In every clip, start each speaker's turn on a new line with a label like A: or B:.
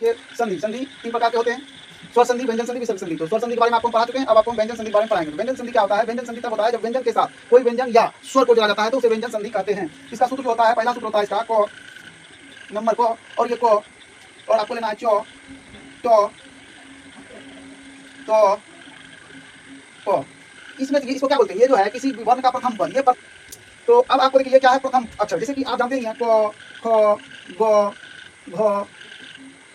A: ये संधि संधि 3 प्रकार के होते हैं, स्वर संधि, व्यंजन संधि, विसर्ग संधि। तो स्वर संधि के बारे में आपको पढ़ा चुके हैं, अब आपको व्यंजन संधि के बारे में पढ़ाएंगे। तो व्यंजन संधि क्या होता है? व्यंजन संधि तब होता है जब व्यंजन के साथ कोई व्यंजन या स्वर को जोड़ा जाता है तो उसे व्यंजन संधि कहते हैं। इसका सूत्र होता है, पहला सूत्र होता है इसका को, नंबर को, और ये को, और आपको लेना है चो, तो को। इसमें इसको क्या बोलते हैं? ये जो है किसी वर्ण का प्रथम पद, ये पर। तो अब आपको देखिए ये क्या है? प्रथम अक्षर। जैसे कि आप जानते हैं को, ख, ग, घ,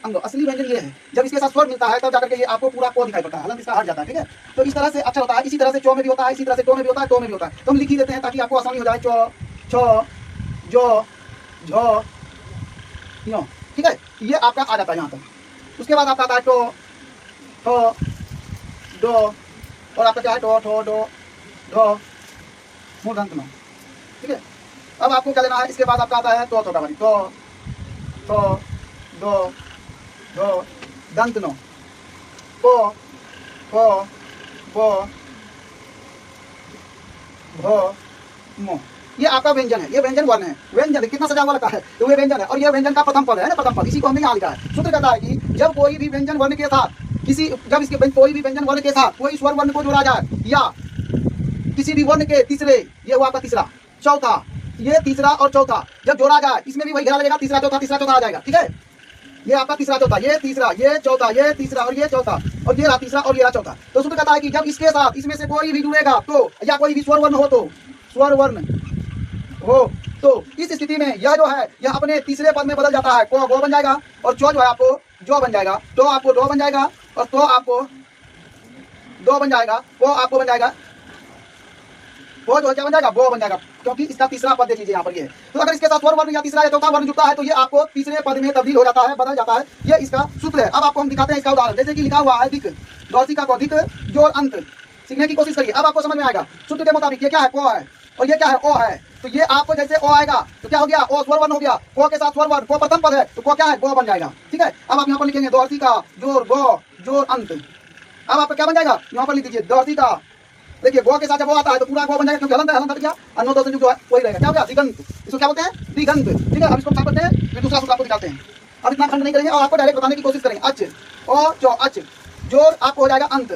A: अंग। असली व्यंजन ये है, जब इसके साथ स्वर मिलता है तब जाकर के ये आपको पूरा को दिखाई पड़ता है, हलंत इसका हट जाता है। ठीक है, तो इस तरह से अक्षर होता है। इसी तरह से चो में भी होता है, इसी तरह से टो में भी होता है, टो में भी होता है। तो हम लिख ही देते हैं ताकि आपको आसानी हो जाए। चो, छो, जो, झो, यो। ठीक है, ये आपका आ जाता है यहाँ तक। उसके बाद आपका आता है टो, ठो, डो, और आपका क्या है? टो, ठो, डो, ढो, मूर्धन्य नो। ठीक है, अब आपको क्या लेना है? इसके बाद आपका आता है तो छोटा वाली, तो, दो, दो, दंत नो, को, बो, भो, मो। ये आपका व्यंजन है, ये व्यंजन वर्ण है। व्यंजन कितना सजा हुआ लगता है, तो ये व्यंजन है, और ये व्यंजन का प्रथम पद है ना, प्रथम पद। इसी को हमने यहाँ लिखा है। सूत्र कहता है कि जब कोई भी व्यंजन वर्ण के साथ जब इसके कोई भी व्यंजन वर्ण के साथ कोई स्वर वर्ण को जोड़ा जाए, या किसी भी वर्ण के तीसरे, ये हुआ आपका तीसरा, चौथा, ये तीसरा और चौथा जब जोड़ा जाए, इसमें भी वही घेरा लगेगा, तीसरा चौथा आ जाएगा। ठीक है, ये आपका तीसरा चौथा, ये तीसरा, ये चौथा, ये तीसरा और ये चौथा, और ये रहा तीसरा और ये रहा चौथा। तो सूत्र कहता है कि जब इसके साथ इसमें से कोई भी जुड़ेगा तो, या कोई भी स्वर वर्ण हो तो, स्वर वर्ण हो तो इस स्थिति में यह जो है यह अपने तीसरे पद में बदल जाता है। को गो बन जाएगा, और चो जो है आपको जो बन जाएगा, तो आपको डो बन जाएगा, और तो आपको दो बन जाएगा, वो आपको बन जाएगा, वो जो क्या बन जाएगा? वो बन जाएगा, क्योंकि इसका तीसरा पद देख लीजिए यहाँ पर ये। तो अगर इसके साथ स्वर वर्ण या तीसरा या चौथा वर्ण जुड़ता है तो ये आपको तीसरे पद में तब्दील हो जाता है, बदल जाता है। ये इसका सूत्र है। अब आपको हम दिखाते हैं इसका उदाहरण। जैसे कि लिखा हुआ है दिक, द्वासिका को दिक, जोड़ अंत। सीखने की कोशिश करिए, अब आपको समझ में आएगा। सूत्र के मुताबिक ये क्या है? को है, और ये क्या है? ओ है। तो ये आपको जैसे ओ आएगा तो क्या हो गया? ओ स्वर वर्ण हो गया। को के साथ स्वर वर्ण, को प्रथम पद है तो को क्या है? गो बन जाएगा। ठीक है, अब आप यहाँ पर लिखेंगे द्वासिका जोड़ गो जोड़ अंत। अब आपका क्या बन जाएगा? यहाँ पर लिख दीजिए द्वासिका। देखिए गो के साथ जब वो आता है तो पूरा गो बन जाएगा, क्योंकि हलंत है, हलंत क्या? अन्नो दो संयुक्त जो है वही रहेगा। क्या हो गया? दिगंत। इसको क्या बोलते हैं? दिगंत। ठीक है, अब इसको क्या करते हैं? फिर दूसरा सूत्र आपको दिखाते हैं। अब इतना खंड नहीं करेंगे और आपको डायरेक्ट बताने की कोशिश करेंगे। अच, ओ चो, अच, जोड़ आपको हो जाएगा अंत।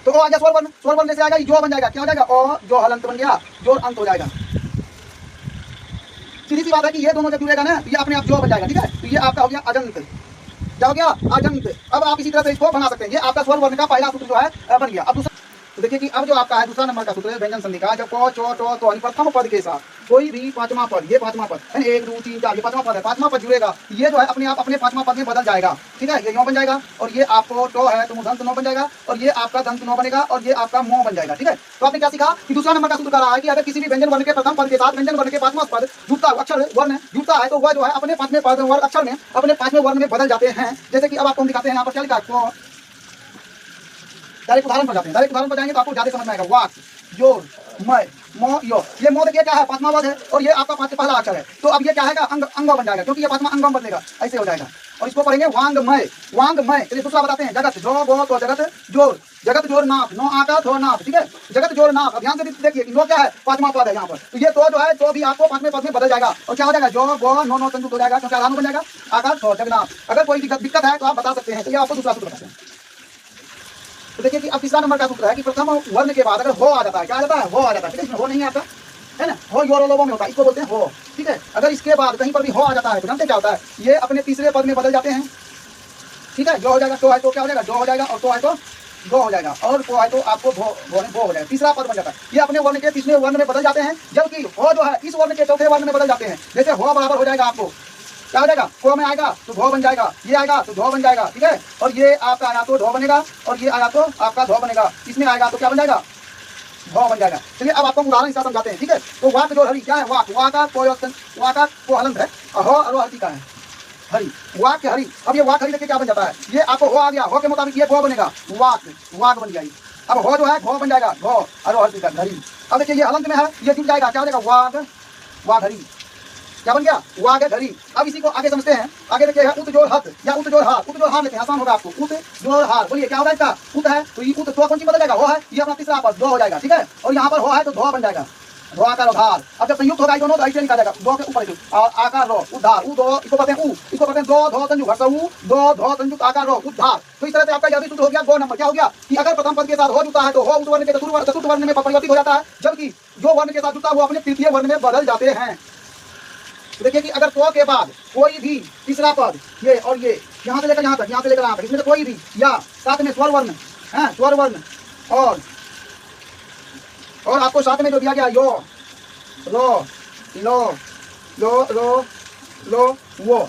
A: तो ओ आ गया स्वर वर्ण, स्वर वर्ण से आएगा जो बन जाएगा। क्या हो जाएगा? ओ जो हलंत बन गया, जोड़ अंत हो जाएगा। सीधी सी बात है कि ये दोनों जब जुड़ेगा ना, ये अपने आप जो बन जाएगा। ठीक है, तो ये आपका हो गया अजंत। क्या हो गया? अजंत। अब आप इसी तरह से इसको बना सकते हैं। ये आपका स्वर वर्ण का पहला सूत्र जो है बन गया। अब दूसरा, तो देखिए कि अब जो आपका है दूसरा नंबर का सूत्र है व्यंजन संधि का। जब को, चो, टो, तो प्रथम पद के साथ कोई भी पांचवा पद, ये पांचवा पद, 1 2 3 4, ये पांचवा पद है, पांचवा पद जुड़ेगा, ये जो है अपने आप अपने पांचवा पद में बदल जाएगा। ठीक है, ये यो बन जाएगा, और ये आपको टो है तो दंत नो बन जाएगा, और ये आपका दंत नो बनेगा, और ये आपका मो बन जाएगा। ठीक है, तो आपने क्या सीखा कि दूसरा नंबर का सूत्र कह रहा है कि अगर किसी भी व्यंजन वर्ण के प्रथम पद के साथ व्यंजन वर्ण के पांचवा पद जुड़ता अक्षर वर्ण जुड़ता है तो वह जो है अपने पांचवें पद वर्ण अक्षर में अपने पांचवें वर्ण में बदल जाते हैं। जैसे कि अब आपको हम दिखाते हैं यहाँ पर क्या लिखा है। डायरेक्ट उदाहरण पर जाते हैं। डायरेक्ट उदाहरण पर जाएंगे तो आपको ज्यादा समझ में आएगा। वाक, जोर, मय, मो, यो। ये मो देखिए क्या है? पांचवा पद है, और ये आपका पहला अक्षर है। तो अब ये क्या है? अंगो बन जाएगा, क्योंकि ये पांचवा अंगम बदलेगा, ऐसे हो जाएगा। और इसको पढ़ेंगे वांगमय। वांगमय, चलिए दूसरा बताते हैं। जगत जो गो तो जगत जोर, जगत जोर नाथ, नो आका थो नाथ। ठीक है, जगत जोर नाथ। ध्यान से देखिए नो क्या है? पांचवा पद है यहाँ पर। तो ये तो जो है तो भी आपको पांचवें पद में बदल जाएगा, और क्या हो जाएगा? जो गो नो संयुक्त हो जाएगा, क्योंकि आधान बन जाएगा आका थो जगन्नाथ। अगर कोई दिक्कत है तो आप बता सकते हैं। चलिए आपको दूसरा सूत्र बताते हैं। तो देखिए कि अब तीसरा नंबर का सूत्र है कि प्रथम वर्ण के बाद अगर हो आ जाता है, क्या आ जाता है? हो आ जाता है। ठीक है, इसमें हो नहीं आता है ना, हो योर लोगों में होता है, इसको बोलते हैं हो। ठीक है, अगर इसके बाद कहीं पर भी हो आ जाता है तो जानते क्या होता है? ये अपने तीसरे पद में बदल जाते हैं। ठीक है, जो हो जाएगा तो है तो क्या हो जाएगा? जो हो जाएगा, और तो है तो गो हो जाएगा, और को है तो आपको भो हो जाएगा। तीसरा पद बन जाता है। ये अपने वर्ण के तीसरे वर्ण में बदल जाते हैं, जबकि हो जो है इस वर्ण के चौथे वर्ण में बदल जाते हैं। जैसे हो बराबर हो जाएगा आपको क्या हो जाएगा? को में आएगा तो घो बन जाएगा, ये आएगा तो धो बन जाएगा। ठीक है, और ये आपका आया तो ढो बनेगा, और ये आया तो आपका धो बनेगा। इसमें आएगा तो क्या बन जाएगा? धो बन जाएगा। चलिए अब आपको उदाहरण हिसाब समझाते हैं। ठीक है, तो वाक जो हरी क्या है? वाक, वाका को हलंत है, और हरी का है हरी, वाक के हरी। अब ये वाक हरी देखिए क्या बन जाता है? ये आपको हो आ गया, हो के मुताबिक ये गो बनेगा, वाक, वाक बन जाएगी। अब हो जो है घो बन जाएगा, घो, और हरी का हरी। अब देखिए ये हलंत में है, ये जुड़ जाएगा, क्या हो जाएगा? वाक, वाक हरी। क्या बन गया? वाग घड़ी। अब इसी को आगे समझते हैं। आगे देखिए उत जोड़ हत या उत जोड़ हार। उत जोड़ हार लेते हैं, आसान होगा आपको। उत जोड़ हार, बोलिए क्या होगा इसका? उत है तो ये उत तो कौन सी बदल जाएगा? हो है, ये अपना तीसरा पद दो हो जाएगा। ठीक है, और यहाँ पर हो है तो धो बन जाएगा। रो आकार उधार। अब जब संयुक्त होगा दोनों तो ऐसे लिखा जाएगा दो के ऊपर और आकार रो उधार उ दो इसको कहते हैं उ, इसको कहते हैं दो धो संयुक्त हर्ष उ दो धो संयुक्त आकार रो उधार। तो इस तरह से आपका यह भी सूत्र हो गया 2 नंबर। क्या हो गया कि अगर प्रथम पद के साथ हो जुड़ता है तो हो उस वर्ण के चतुर्थ वर्ण में परिवर्तित हो जाता है, जबकि जो वर्ण के साथ जुड़ता है वो अपने तृतीय वर्ण में बदल जाते हैं। देखिए कि अगर तो के बाद कोई भी तीसरा पद ये और ये यहाँ से लेकर यहाँ तक, यहाँ से लेकर यहाँ तक, इसमें से कोई भी या साथ में स्वर वर्ण है, स्वर वर्ण और आपको साथ में जो दिया गया यो रो लो लो रो लो वो,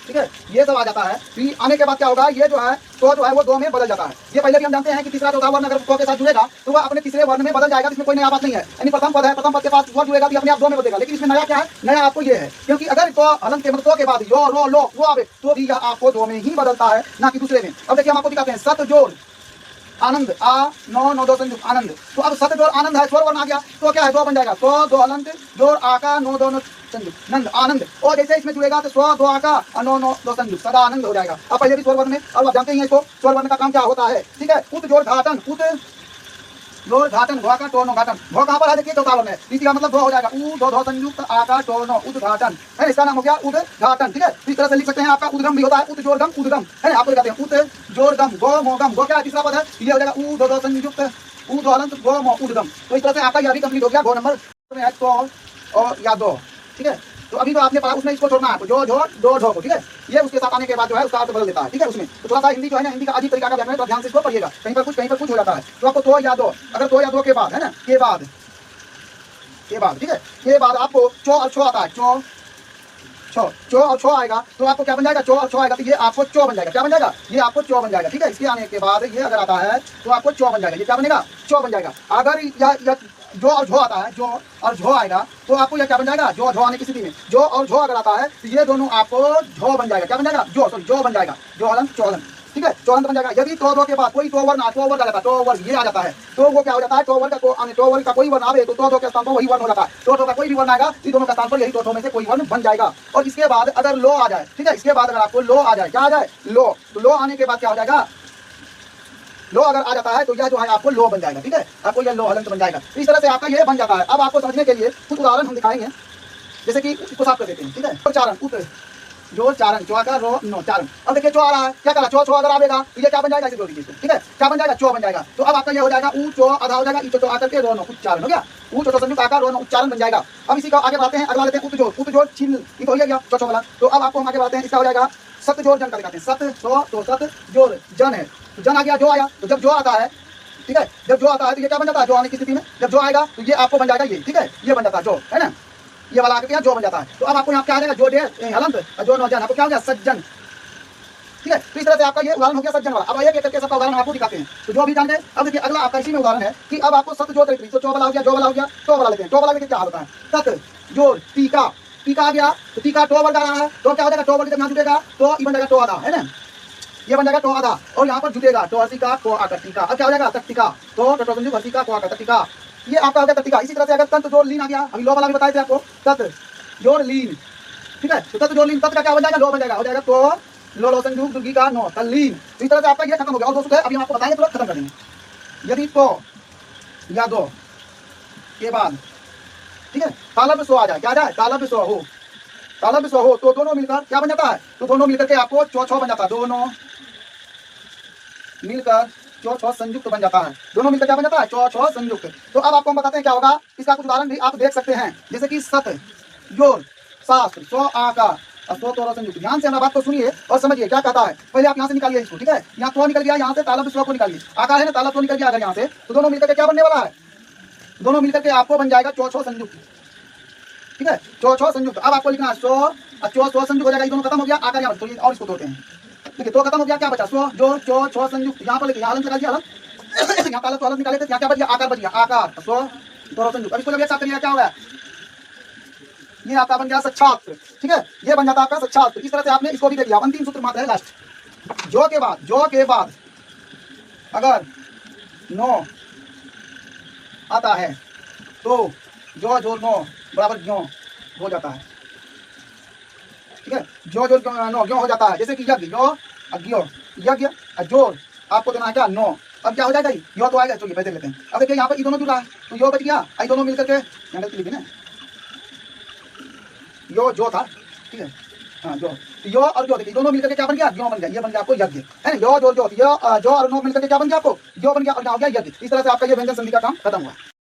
A: ठीक है, ये सब आ जाता है। फिर आने के बाद क्या होगा, ये जो है तो जो है वो 2 में बदल जाता है। ये पहले भी हम जानते हैं कि तीसरा चौथा वर्ण अगर तो के साथ जुड़ेगा तो वह अपने तीसरे वर्ण में बदल जाएगा, इसमें कोई नया बात नहीं है। यानी प्रथम पद है, प्रथम पद के साथ वो जुड़ेगा तो अपने आप 2 में बदलेगा। लेकिन इसमें नया क्या है, नया आपको ये है क्योंकि अगर तो हलन के मतलब तो के बाद यो रो लो वो आवे तो भी यह आपको 2 में ही बदलता है, ना कि दूसरे में। अब देखिए हम आपको दिखाते हैं सत जोड़ आनंद आ नो नो दो संयुक्त आनंद। तो अब सत जोड़ आनंद है, स्वर वर्ण आ गया तो क्या है, 2 बन जाएगा। तो 2 हलंत जोड़ आका नो दो संयुक्त नंद आनंद। और जैसे इसमें जुड़ेगा तो स्व 2 आका नो नो दो संयुक्त सदा आनंद हो जाएगा। अब पहले भी स्वर वर्ण में, अब आप जानते ही हैं इसको स्वर वर्ण का काम क्या होता है, ठीक है। उत जोड़ घाटन उत जोड़ घाटन घो का टो नो घाटन, घो कहाँ पर है देखिए चौथा वर्ण है, इसका मतलब 2 हो जाएगा उ दो धो संयुक्त आका टो नो उद्घाटन है, इसका नाम हो गया उद्घाटन, ठीक है। इस तरह से लिख सकते हैं। आपका उद्गम भी होता है उत जोड़ गम उद्गम है, आपको कहते हैं उत जोड़ गम गो मो गम, गो क्या है तीसरा पद है, ये हो जाएगा उ दो धो संयुक्त उ दो हलंत गो मो उद्गम। तो इस तरह से आपका यह भी कंप्लीट हो गया 2 नंबर में है तो और या 2, ठीक है। तो अभी तो आपने पढ़ा उसमें इसको छोड़ना है जो झो दो झो को, ठीक है। ये उसके साथ आने के बाद जो है उसका अर्थ बदल देता है, ठीक है। उसमें तो थोड़ा सा हिंदी जो है ना, हिंदी का अजीब तरीका का व्याकरण है, तो ध्यान से इसको पढ़िएगा, कहीं पर कुछ हो जाता है। तो आपको तो या दो, अगर तो या दो के बाद है ना, के बाद ठीक है, के बाद आपको चो और छो आता है, चो और छो आएगा तो आपको क्या बन जाएगा, चो और छो आएगा तो ये आपको चो बन जाएगा। क्या बन जाएगा, ये आपको चो बन जाएगा, ठीक है। इसके आने के बाद ये अगर आता है तो आपको चो बन जाएगा, ये क्या बनेगा, चो बन जाएगा। अगर या जो और झो आता है, जो और झो आएगा तो आपको यह क्या बन जाएगा, जो झो आने की स्थिति में जो और झो अगर आता है तो ये दोनों आपको झो बन जाएगा। क्या बन जाएगा, जो बन जाएगा, जो हलंत चौहलन, ठीक है, चौहलन बन जाएगा। यदि तो 2 के बाद कोई तो वर्ण आ जाता है, तो वर्ग ये आ जाता है तो वो क्या हो जाता है, तो वर्ग का कोई वर्ण आवे तो 2 के स्थान पर वही वर्ण हो जाता है। तो का कोई भी वर्ण आएगा इन दोनों का स्थान पर यही 2 में से कोई वर्ण बन जाएगा। और इसके बाद अगर लो आ जाए, ठीक है, इसके बाद अगर आपको लो आ जाए, क्या आ जाए, लो, तो लो आने के बाद क्या हो जाएगा, लो अगर आ जाता है तो यह जो है आपको लो बन जाएगा, ठीक है, आपको यह लो हलंत बन जाएगा। इस तरह से आपका ये बन जाता है। अब आपको समझने के लिए कुछ उदाहरण हम दिखाएंगे, जैसे कि इसको साफ कर देते हैं, ठीक है। तो चारण उत जोड़ चारण चो का रो नो चारण। अब देखिए चो आ रहा है, क्या करा, चो अगर आएगा तो ये क्या बन जाएगा, इसे जोड़ दीजिए, ठीक है, क्या बन जाएगा, चो बन जाएगा। तो अब आपका ये हो जाएगा ऊ चो आधा हो जाएगा, ई चो आकर के रो नो उच्चारण हो गया, ऊ चो संयुक्त आकार रो नो उच्चारण बन जाएगा। अब इसी का आगे बढ़ते हैं, अगला लेते हैं उत जोड़ चिन्ह, ये तो हो गया चो वाला। तो अब आपको हम आगे बढ़ते हैं, इसका हो जाएगा सत जोड़ जन का दिखाते हैं, सत सो तो सत जोड़ जन है, जन आ गया, जो आया तो जब जो आता है, ठीक है, जब जो आता है तो ये क्या बन जाता है, जो आने की स्थिति में जब जो आएगा तो ये आपको बन जाएगा ये, ठीक है, ये बन जाता है जो है ना, ये वाला आगे जो बन जाता है। तो अब आपको यहाँ क्या आ जाएगा, जो डे हलंत जो नौजन, आपको क्या हो गया, सज्जन, ठीक है। तो इस तरह से आपका ये उदाहरण हो गया सज्जन वाला। अब एक करके सबका उदाहरण आपको दिखाते हैं, तो जो भी जान गए। अब देखिए अगला आपका इसी में उदाहरण है कि अब आपको सत जोड़ तो चो वाला हो गया, जो वाला हो गया, तो वाला लेते हैं। तो वाला लेके क्या होता है, सत जोड़ टीका, टीका आ गया तो टीका टो वर्ग आ रहा है, तो क्या हो जाएगा, टो वर्ग जब यहाँ जुटेगा तो ये बन जाएगा टो आधा, है ना, ये बन जाएगा टो आधा। और यहाँ पर जुटेगा तो हर्षिका को आकर टीका, अब क्या हो जाएगा तट्टिका, तो टटोसंयुक्त हर्षिका को आकर तट्टिका, ये आपका हो गया तट्टिका। इसी तरह से अगर तंत जोड़ लीन आ गया, अभी लो वाला भी बताए थे आपको, तत् जोड़ लीन, ठीक है, तो तत् जोड़ लीन, तत् का क्या बन जाएगा, लो बन जाएगा, हो जाएगा तो लो संयुक्त दुर्गी का नो तल्लीन। तो इस तरह से आपका ये खत्म हो गया। और दोस्तों अभी हम आपको बताएंगे, तुरंत खत्म कर देंगे। यदि तो या दो के बाद, ठीक है, तालव्य सो आ जाए, क्या जाए, तालव्य सो हो, तालव्य सो हो तो दोनों मिलकर क्या बन जाता है, तो दोनों मिलकर के आपको चो छो बन जाता है, दोनों मिलकर चो छो संयुक्त बन जाता है, दोनों मिलकर क्या बन जाता है, चो छो संयुक्त। तो अब आपको हम बताते हैं क्या होगा, इसका कुछ उदाहरण भी आप देख सकते हैं, जैसे कि सत जोड़ शास्त्र सो आका सो तो संयुक्त। ध्यान से हमारी बात को सुनिए और समझिए क्या कहता है। पहले आप यहाँ से निकालिए इसको, ठीक है, यहाँ तो निकल गया, यहाँ से तालव्य स्व को निकालिए, आका है ना, तालव्य तो निकल गया अगर यहाँ से, तो दोनों मिलकर के क्या बनने वाला है, दोनों मिलकर के आपको बन जाएगा चो छो संयुक्त, ठीक है, चो छो संयुक्त। अब आपको लिखना है चो छो संयुक्त हो जाएगा, ये दोनों खत्म हो गया, आकर यहाँ पर और इसको तोड़ते हैं, ठीक है, तो खत्म हो गया, क्या बचा, सो जो चो छो संयुक्त, यहाँ पर लिखिए, हलन लगा दिया, हलन यहाँ तालव्य निकाले थे, क्या बच गया, आकार बच गया, आकार सो तो संयुक्त। अब इसको जब एक साथ करिए क्या होगा, ये आपका बन गया सच्छात्र, ठीक है, ये बन जाता है आपका सच्छात्र। इस तरह से आपने इसको भी देख लिया। अंतिम सूत्र मात्र है लास्ट, जो के बाद अगर नो आता है तो जो नो बराबर ज्यों हो जाता है, ठीक है, जो नो ज्यों हो जाता है। जैसे कि यज्ञ जो अज्ञो यज्ञ जोड़ आपको देना है क्या, नो, अब क्या हो जाएगा, यो तो आएगा, चलिए पैसे लेते हैं। अब देखिए यहाँ पर ये दोनों जुड़ रहा है, तो यो बच गया, आई दोनों मिलकर के यहाँ गलती लिखी ना, यो जो था, ठीक है, हाँ जो, तो यो और जो, देखिए दोनों मिलकर के क्या बन गया, यो बन गया, ये बन गया आपको यज्ञ, है ना, यो जो जो, यो जो और नो मिलकर के क्या बन गया आपको, यो बन गया, और क्या हो गया, यज्ञ। इस तरह से आपका ये व्यंजन संधि का काम खत्म हुआ।